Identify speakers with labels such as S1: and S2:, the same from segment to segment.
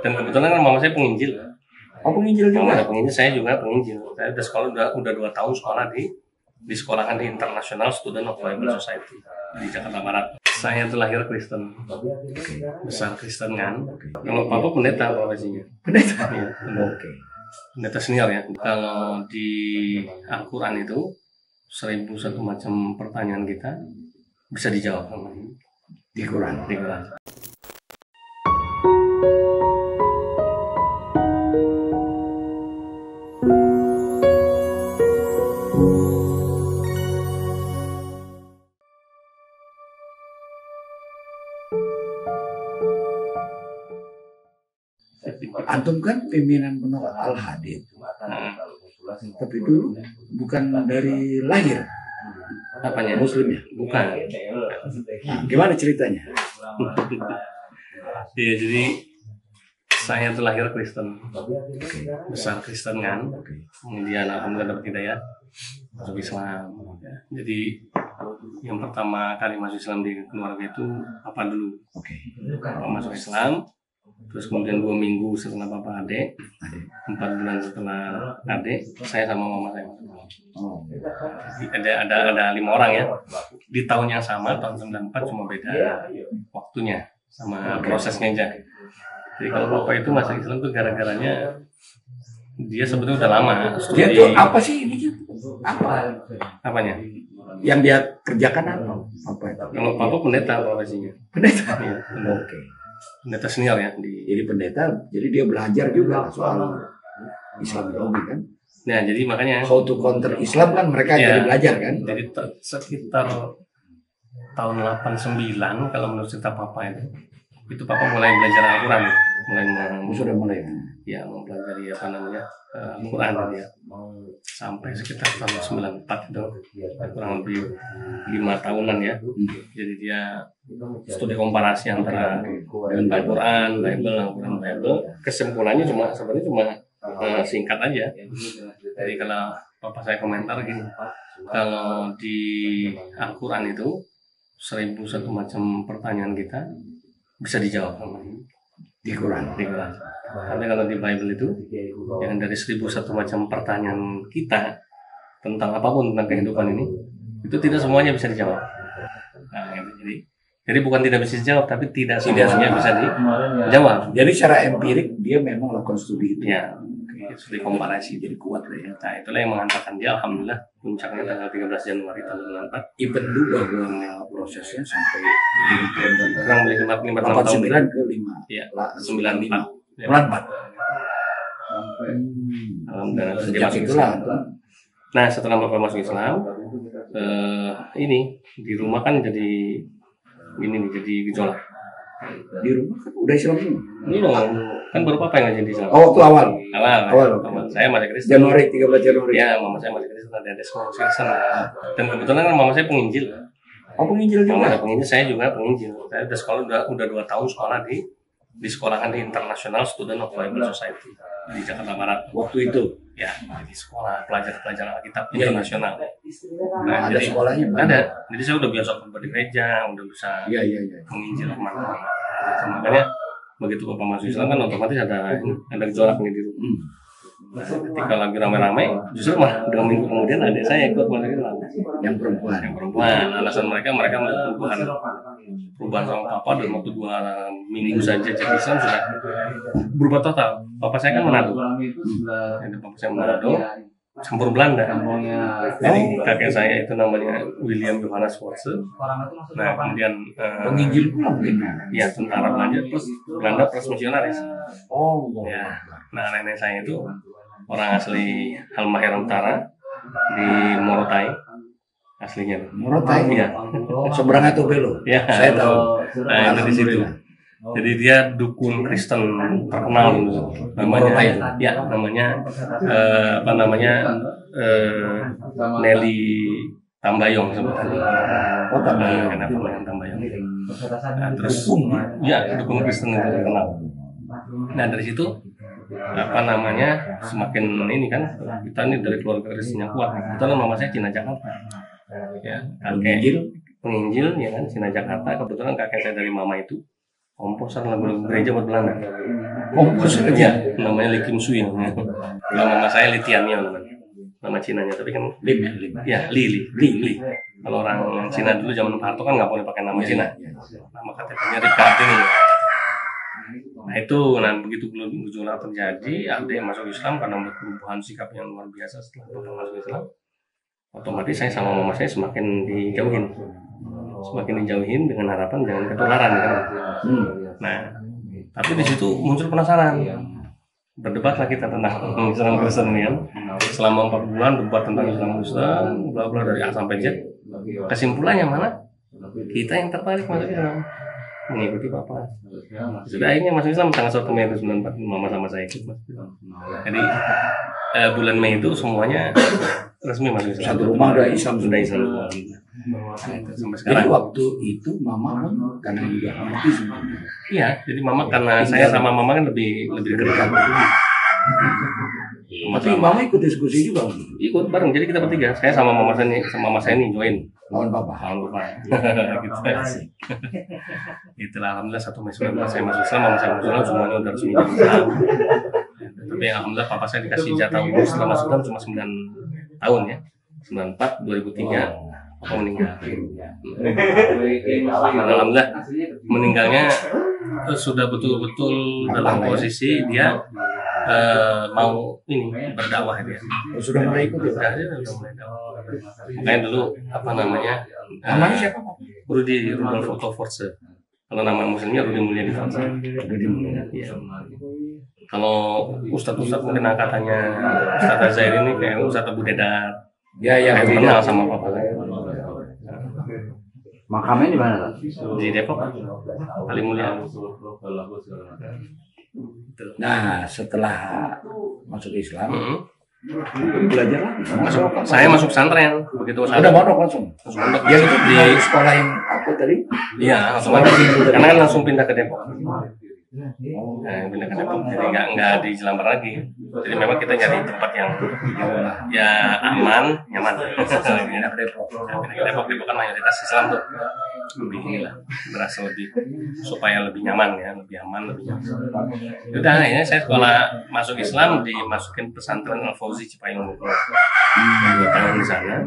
S1: Dan kebetulan kan mama saya penginjil.
S2: Oh, penginjil
S1: Mama
S2: juga.
S1: ada penginjil, saya juga penginjil. Saya udah sekolah udah 2 tahun sekolah di sekolahan di International Student of Bible Society di Jakarta Barat. Saya tuh lahir Kristen, besar Kristen kan. Kalau papa pendeta profesinya.
S2: Pendeta.
S1: Iya,
S2: Oke.
S1: pendeta senior ya. Kalau di Al-Quran itu 1001 macam pertanyaan kita bisa dijawab sama
S2: Di Quran.
S1: di Quran.
S2: Antum kan pimpinan penolak Al-Hadid. Tapi dulu bukan dari lahir
S1: Apanya?
S2: Muslimnya.
S1: Bukan.
S2: Nah, gimana ceritanya?
S1: Iya, jadi saya tuh lahir Kristen, besar Kristen kan. Kemudian alhamdulillah dapat hidayah masuk Islam. Jadi yang pertama kali masuk Islam di keluarga itu papa dulu.
S2: Oke.
S1: Papa masuk Islam, terus kemudian 2 minggu setelah papa adik, 4 bulan setelah adik, saya sama mama saya.
S2: Oh.
S1: Jadi ada 5 orang ya di tahun yang sama, tahun 94, cuma beda waktunya sama prosesnya aja. Jadi kalau bapak itu masuk Islam tuh gara-garanya dia sebetulnya udah lama studi.
S2: Dia tuh apa sih ini? Apa?
S1: Apanya?
S2: Yang dia kerjakan apa? Apa itu?
S1: Kalau papa pendeta profesinya.
S2: Pendeta.
S1: Iya,
S2: Oke.
S1: pendeta senior ya di.
S2: Jadi pendeta, jadi dia belajar juga soal Islamofobi kan.
S1: Nah, jadi makanya
S2: How to counter Islam kan mereka
S1: Ya.
S2: jadi belajar kan.
S1: jadi sekitar tahun 89 kalau menurut cerita papa itu papa mulai belajar Al-Quran,
S2: Sudah mulai.
S1: ya mempelajari apa namanya Al-Quran ya, sampai sekitar tahun 94 itu kurang lebih 5 tahunan ya. Jadi dia studi komparasi antara Al-Quran, Bible. Kesimpulannya sebenarnya cuma singkat aja. Jadi kalau papa saya komentar gini, kalau di Al-Quran itu 1001 macam pertanyaan kita bisa dijawab sama
S2: Di Quran.
S1: di Quran. Tapi kalau di Bible itu yang dari 1001 macam pertanyaan kita tentang apapun tentang kehidupan ini, itu tidak semuanya bisa dijawab. Nah, gitu. Jadi bukan tidak bisa dijawab, tapi tidak semuanya bisa dijawab.
S2: Jadi secara empirik dia memang lakukan studi itu.
S1: Ya, studi komparasi jadi kuat lah ya. Nah, itulah yang mengantarkan dia alhamdulillah puncaknya tanggal 13 Januari tahun 94.
S2: Even dulu bahwa prosesnya sampai
S1: Kurang lebih 5 tahun.
S2: 89 ke 5.
S1: Iya,
S2: 95.
S1: 94.
S2: 94.
S1: Alhamdulillah dia
S2: Sejak
S1: masuk
S2: itulah.
S1: Islam. Nah, setelah bapak masuk Islam, ini di rumah kan jadi jadi gejolak.
S2: Di rumah kan udah Islam semua.
S1: Ini dong, kan baru papa yang ngajarin di Islam.
S2: Oh, waktu awal.
S1: Awal. Saya masih Kristen.
S2: Januari 13 Januari.
S1: Ya, mama saya masih Kristen, ada sekolah Kristen. Dan kebetulan kan mama saya penginjil.
S2: Oh, penginjil
S1: Mama
S2: juga.
S1: ada penginjil, saya juga penginjil. Saya udah sekolah udah 2 tahun sekolah di sekolahan di International Student of Bible Society di Jakarta Barat.
S2: Waktu itu.
S1: Ya, di sekolah pelajar-pelajar Alkitab
S2: Iya.
S1: internasional.
S2: Nah, ada sekolahnya.
S1: Ada. Jadi saya udah biasa khotbah di gereja, udah bisa
S2: Iya.
S1: menginjil kemana-mana. Gitu. Makanya begitu bapak masuk Islam kan otomatis ada gejolak nih di rumah. Nah, ketika lagi ramai-ramai, justru mah 2 minggu kemudian adik saya ikut masuk Islam.
S2: Yang perempuan.
S1: Alasan mereka melihat perubahan sama papa dalam waktu 2 minggu saja jadi Islam sudah berubah total. Papa saya kan Manado. Jadi papa saya Manado, campur Belanda. Jadi kakek saya itu namanya William Johannes Forse. Nah, kemudian
S2: Penginjil pula mungkin.
S1: ya tentara Belanda plus misionaris.
S2: Oh,
S1: Ya. Nah, nenek saya itu orang asli Halmahera Utara di Morotai aslinya.
S2: Morotai.
S1: Iya.
S2: Seberang atau belok?
S1: Ya.
S2: Saya tahu.
S1: Nah, itu di situ. Jadi dia dukun Kristen terkenal gitu. Namanya Nelly Tambayong sebetulnya.
S2: Oh, Tambayong.
S1: Kenapa namanya Tambayong? Nah, terus dukun Kristen itu terkenal. Nah, dari situ semakin ini kan kita ini dari keluarga Kristen yang kuat. Kebetulan mama saya Cina Jakarta. Ya, kakek penginjil ya kan Cina Jakarta. Kebetulan kakek saya dari mama itu komposer lagu gereja buat Belanda.
S2: Komposer
S1: Ya, namanya Li Kim Sui namanya. Kalau nama saya Li Tianmiao namanya. Nama Cinanya, tapi kan
S2: Lim.
S1: ya Li. Kalau orang Cina dulu zaman Pak Harto kan nggak boleh pakai nama Cina. Nama KTP-nya Richard ini. Nah itu, begitu gejolak terjadi, ada yang masuk Islam karena perubahan sikap yang luar biasa setelah mereka masuk Islam. Otomatis saya sama mama saya semakin dijauhin dengan harapan jangan ketularan kan. Nah, tapi di situ muncul penasaran. Berdebatlah kita tentang Islam Kristen kan. Selama 4 bulan debat tentang Islam Kristen, bla bla dari A sampai Z. Kesimpulannya mana? Kita yang tertarik masuk Islam, mengikuti papa. Sudah akhirnya masuk Islam tanggal 1 Mei 1994, mama sama saya ikut. Jadi bulan Mei itu semuanya resmi masuk Islam.
S2: Satu rumah udah Islam.
S1: Sudah Islam semua. Sampai sekarang.
S2: Jadi waktu itu mama karena juga ngerti semuanya.
S1: Iya, jadi mama karena saya sama mama kan lebih dekat.
S2: Tapi mama ikut diskusi juga.
S1: Ikut bareng, jadi kita bertiga. Saya sama mama saya nih join.
S2: Lawan papa.
S1: Gitu. Itulah alhamdulillah 1 Mei 19 saya masuk Islam, mama saya masuk Islam, semuanya udah resmi Islam. Tapi alhamdulillah papa saya dikasih jatah umur setelah masuk Islam cuma 9 tahun ya. 94, 2003 papa meninggal. Alhamdulillah meninggalnya sudah betul-betul dalam posisi dia mau ini berdakwah dia.
S2: Sudah mulai ikut ya?
S1: Sudah mulai dakwah. Makanya dulu apa namanya?
S2: Namanya siapa?
S1: Rudi Rudolf Force. Kalau nama muslimnya Rudi Mulyadi Force. Ya. Kalau ustadz mungkin angkatannya Ustadz Azair ini kayak Ustadz Abu Dedat.
S2: Ya,
S1: kenal sama papa saya.
S2: Makamnya di mana?
S1: Di Depok, Kali Mulia.
S2: Nah, setelah masuk Islam, belajar lagi.
S1: Saya masuk pesantren begitu saya.
S2: Udah mondok langsung. Ya itu di sekolah yang apa tadi?
S1: Iya, karena kan langsung pindah ke Depok. Pindah ke Depok, jadi nggak di Jelambar lagi. Jadi memang kita nyari tempat yang ya aman, nyaman. Pindah ke Depok. Depok kan mayoritas Islam tuh. Lebih inilah, berasa lebih supaya lebih nyaman ya, lebih aman, lebih nyaman. Udah akhirnya saya sekolah masuk Islam dimasukin pesantren Al Fauzi Cipayung. Tahun di sana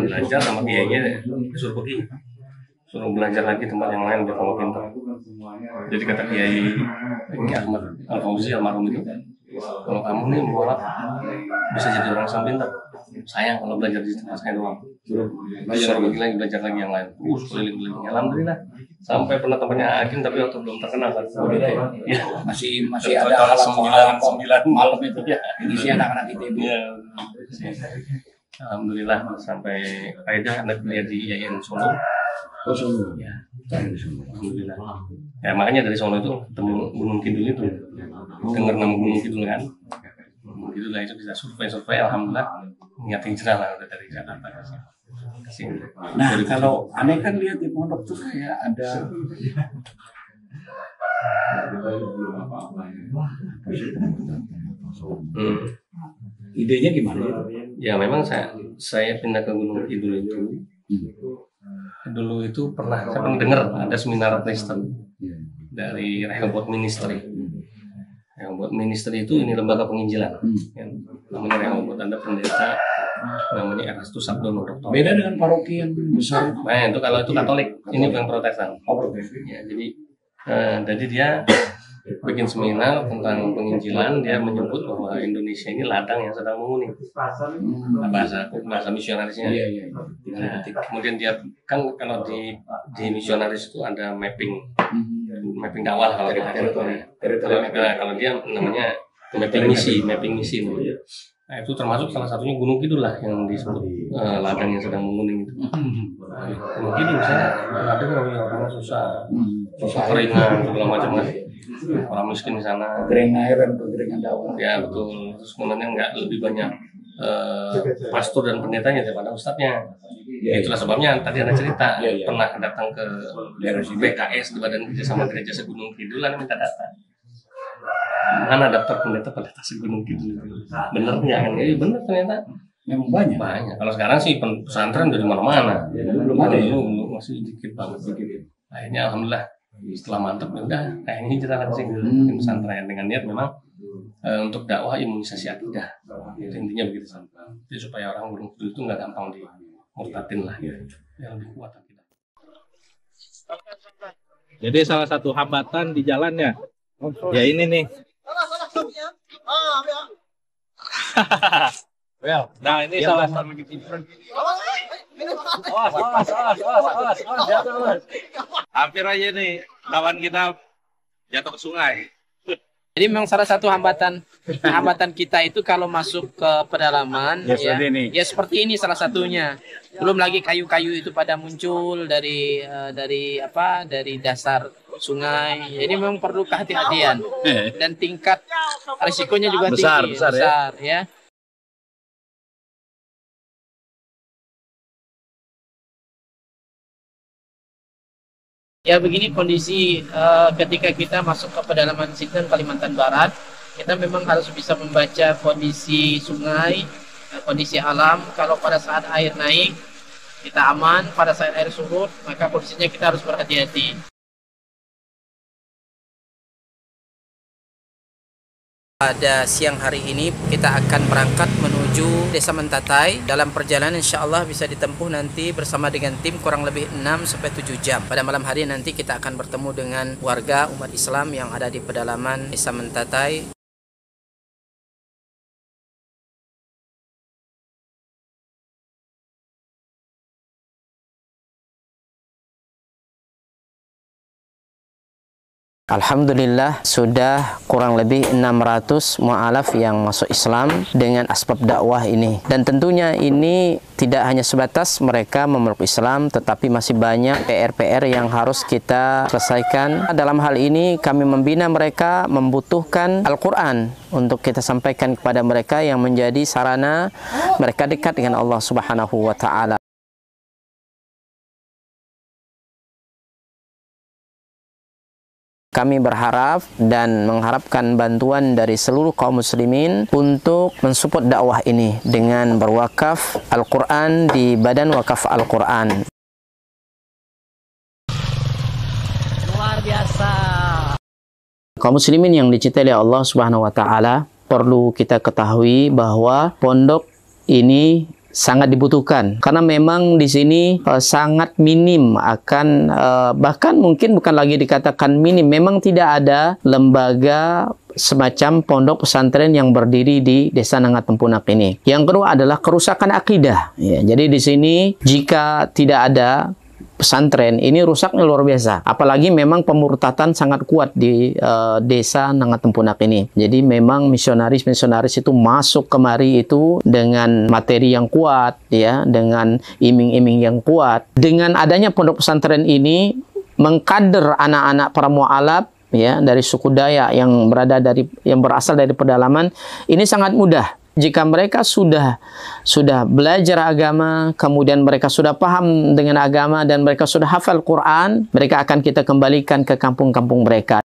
S1: belajar sama kiainya disuruh pergi, suruh belajar lagi tempat yang lain biar kamu pintar. Jadi kata kiai ini Ahmad Al Fauzi almarhum itu, kalau kamu nih mualaf bisa jadi orang yang pintar. Sayang kalau belajar di tempat saya doang. Suruh belajar lagi yang lain. Keliling-keliling. Alhamdulillah. Sampai pernah tempatnya Agim tapi waktu belum terkenal kan.
S2: Ya, masih ada hal 9 malam itu.
S1: Ya.
S2: Isi anak-anak itu.
S1: Ya. Alhamdulillah sampai Kaidah anda kuliah di IAIN Solo.
S2: Solo.
S1: Ya. Alhamdulillah. Ya makanya dari Solo itu ketemu Gunung Kidul itu. Dengar nama Gunung Kidul kan. Gitu lah itu bisa survei alhamdulillah niat hijrah lah udah dari Jakarta ke sini.
S2: Nah kalau aneh kan lihat di pondok tuh kayak ada idenya gimana ya?
S1: Ya memang saya pindah ke Gunung Kidul itu dulu itu saya pernah dengar ada seminar Kristen dari Rehoboth Ministry. Rehoboth Ministry itu ini lembaga penginjilan, namanya Rehoboth. Ada pendeta namanya Erastus Sabdono Dr.
S2: Beda dengan paroki yang besar.
S1: Nah itu kalau itu Katolik, ini bukan Protestan. Ya, jadi dia bikin seminar tentang penginjilan. Dia menyebut bahwa Indonesia ini ladang yang sedang menguning. Bahasa misionarisnya. Nah, kemudian dia kan kalau di misionaris itu ada mapping dakwah kalau kita kalau dia namanya mapping misi namanya. Nah itu termasuk salah satunya Gunung Kidul lah yang disebut ladang yang sedang menguning itu. Gunung Kidul saya ada orang susah keringan segala macam kan, orang miskin di sana.
S2: Keringan air dan keringan dakwah.
S1: Ya betul. Terus kemudian nggak lebih banyak pastor dan pendetanya daripada ustadznya. Itulah sebabnya tadi ada cerita pernah datang ke BKS di Badan Kerjasama Gereja Segunung Kidul, minta data. Mana daftar pendeta pada Segunung Kidul? Bener nggak kan? Bener ternyata.
S2: Memang banyak.
S1: Kalau sekarang sih pesantren dari mana-mana.
S2: Belum ada ya.
S1: Dulu masih dikit banget. Akhirnya alhamdulillah setelah mantap ya udah kayaknya hijrah langsung ke pesantren dengan niat memang untuk dakwah imunisasi akidah. Itu intinya begitu sampai. Jadi supaya orang belum itu nggak gampang dimurtadin lah ya. Yang lebih kuat akidah.
S3: Jadi salah satu hambatan di jalannya ya ini nih. Nah ini salah satu. Hampir aja nih kawan kita jatuh ke sungai.
S4: Jadi memang salah satu hambatan kita itu kalau masuk ke pedalaman ya seperti ini salah satunya. Belum lagi kayu-kayu itu pada muncul dari dasar sungai. Jadi memang perlu kehati-hatian dan tingkat risikonya juga tinggi, besar ya. Ya begini kondisi ketika kita masuk ke pedalaman Sintang, Kalimantan Barat, kita memang harus bisa membaca kondisi sungai, kondisi alam. Kalau pada saat air naik, kita aman. Pada saat air surut, maka kondisinya kita harus berhati-hati. Pada siang hari ini kita akan berangkat menuju Desa Mentatai. Dalam perjalanan insya Allah bisa ditempuh nanti bersama dengan tim kurang lebih 6-7 jam. Pada malam hari nanti kita akan bertemu dengan warga umat Islam yang ada di pedalaman Desa Mentatai. Alhamdulillah sudah kurang lebih 600 mu'alaf yang masuk Islam dengan asbab dakwah ini. Dan tentunya ini tidak hanya sebatas mereka memeluk Islam, tetapi masih banyak PR-PR yang harus kita selesaikan. Dalam hal ini kami membina mereka membutuhkan Al-Quran untuk kita sampaikan kepada mereka yang menjadi sarana mereka dekat dengan Allah Subhanahu wa Ta'ala. Kami berharap dan mengharapkan bantuan dari seluruh kaum muslimin untuk mensupport dakwah ini dengan berwakaf Al-Quran di Badan Wakaf Al-Quran. Luar biasa. Kaum muslimin yang dicintai oleh Allah Subhanahu wa Ta'ala, perlu kita ketahui bahwa pondok ini sangat dibutuhkan karena memang di sini sangat minim akan bahkan mungkin bukan lagi dikatakan minim, memang tidak ada lembaga semacam pondok pesantren yang berdiri di Desa Nangatempunak ini. Yang kedua adalah kerusakan akidah ya, jadi di sini jika tidak ada pesantren ini rusaknya luar biasa. Apalagi memang pemurtatan sangat kuat di Desa Nangatempunak ini. Jadi memang misionaris itu masuk kemari itu dengan materi yang kuat ya, dengan iming-iming yang kuat. Dengan adanya pondok pesantren ini mengkader anak-anak para mu'alaf ya dari suku Dayak yang berasal dari pedalaman ini sangat mudah. Jika mereka sudah belajar agama, kemudian mereka sudah paham dengan agama dan mereka sudah hafal Quran, mereka akan kita kembalikan ke kampung-kampung mereka.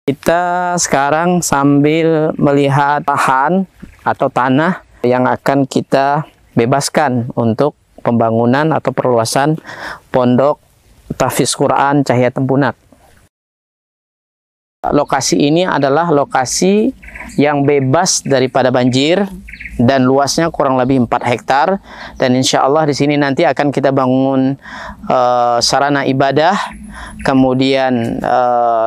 S4: Kita sekarang sambil melihat lahan atau tanah yang akan kita bebaskan untuk pembangunan atau perluasan pondok tahfiz Quran Cahaya Tempunak. Lokasi ini adalah lokasi yang bebas daripada banjir dan luasnya kurang lebih 4 hektar, dan insya Allah di sini nanti akan kita bangun sarana ibadah, kemudian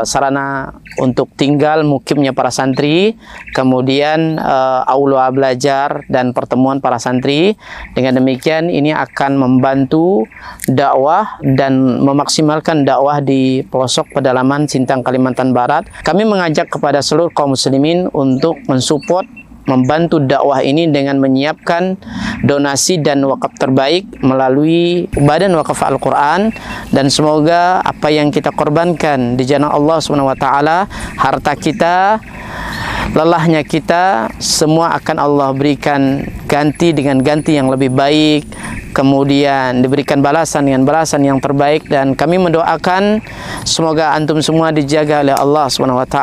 S4: sarana untuk tinggal mukimnya para santri, kemudian aula belajar dan pertemuan para santri. Dengan demikian ini akan membantu dakwah dan memaksimalkan dakwah di pelosok pedalaman Sintang, Kalimantan Barat. Kami mengajak kepada seluruh kaum muslimin untuk mensupport, membantu dakwah ini dengan menyiapkan donasi dan wakaf terbaik melalui Badan Wakaf Al-Quran, dan semoga apa yang kita korbankan di jalan Allah SWT, harta kita, lelahnya kita, semua akan Allah berikan ganti dengan ganti yang lebih baik, kemudian diberikan balasan dengan balasan yang terbaik. Dan kami mendoakan semoga antum semua dijaga oleh Allah SWT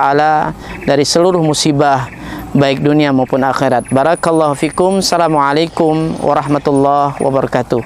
S4: dari seluruh musibah baik dunia maupun akhirat. Barakallahu fikum. Assalamualaikum warahmatullahi wabarakatuh.